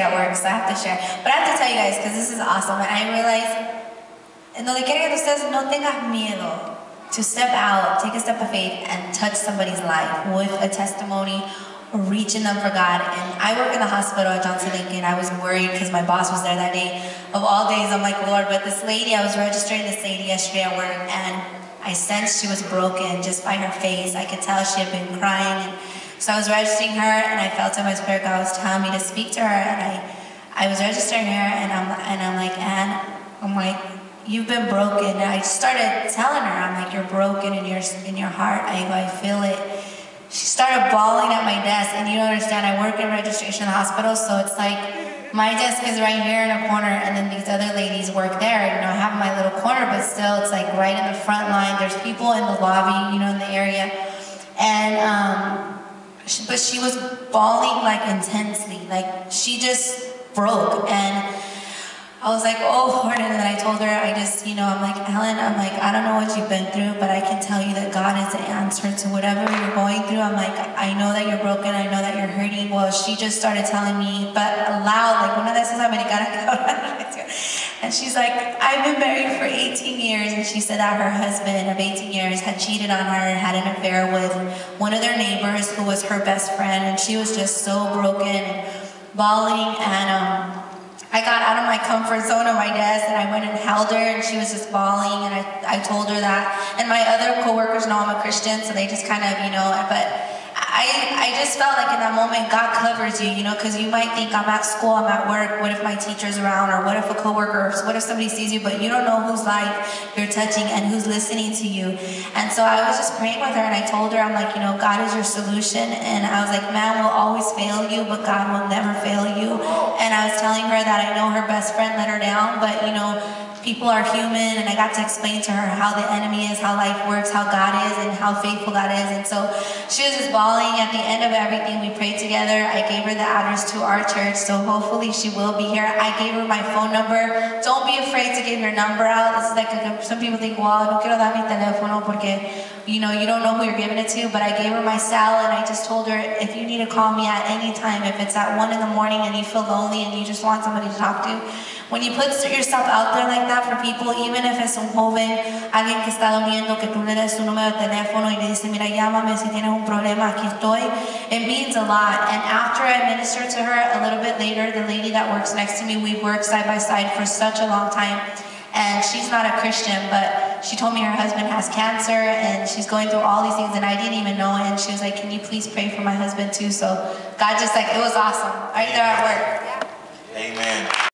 at work, so I have to share. But I have to tell you guys, because this is awesome, and I realize, en donde quiera que tú estés, no tengas miedo to step out, take a step of faith, and touch somebody's life with a testimony or reaching them for God. And I work in the hospital at Johnson Lincoln. I was worried because my boss was there that day. Of all days, I'm like, Lord, but this lady, I was registering this lady yesterday at work, and I sensed she was broken just by her face. I could tell she had been crying. And so I was registering her, and I felt in my spirit God was telling me to speak to her. And I was registering her, and I'm like, Anne, I'm like, you've been broken. And I started telling her, I'm like, you're broken in your heart. I feel it. She started bawling at my desk, and you don't understand, I work in registration in the hospital, so it's like, my desk is right here in a corner, and then these other ladies work there. You know, I have my little corner, but still, it's like right in the front line. There's people in the lobby, you know, in the area. And, but she was bawling like intensely, like she just broke. And I was like, oh Lord, and then I told her, I'm like, Ellen, I'm like, I don't know what you've been through, but I can tell you that God is the answer to whatever you're going through. I'm like, I know that you're broken, I know that you're hurting. Well, she just started telling me, but aloud, like, una de esas americanas. And she's like, I've been married for 18 years, and she said that her husband of 18 years had cheated on her and had an affair with one of their neighbors who was her best friend, and she was just so broken and bawling. And I got out of my comfort zone on my desk, and I went and held her, and she was just bawling, and I told her that. And my other coworkers know I'm a Christian, so they just kind of, you know, but I just felt like in that moment, God covers you, you know, because you might think I'm at school, I'm at work, what if my teacher's around, or what if a coworker, or what if somebody sees you, but you don't know whose life you're touching and who's listening to you. And so I was just praying with her, and I told her, I'm like, you know, God is your solution. And I was like, man will always fail you, but God will never fail you. And I was telling her that I know her best friend let her down, but you know, people are human, and I got to explain to her how the enemy is, how life works, how God is, and how faithful God is. And so she was just bawling. At the end of everything, we prayed together. I gave her the address to our church, so hopefully she will be here. I gave her my phone number. Don't be afraid to give your number out. This is like, some people think, well, no quiero dar mi teléfono porque, you know, you don't know who you're giving it to, but I gave her my cell, and I just told her, if you need to call me at any time, if it's at 1 in the morning and you feel lonely and you just want somebody to talk to, when you put yourself out there like that for people, even if es un joven, alguien que está durmiendo, que tú le des su número de teléfono y le dices, mira, llámame si tienes un problema, aquí estoy, it means a lot. And after I ministered to her, a little bit later, the lady that works next to me, we worked side by side for such a long time. And she's not a Christian, but she told me her husband has cancer, and she's going through all these things, and I didn't even know. And she was like, can you please pray for my husband too? So God just like, it was awesome right there at work.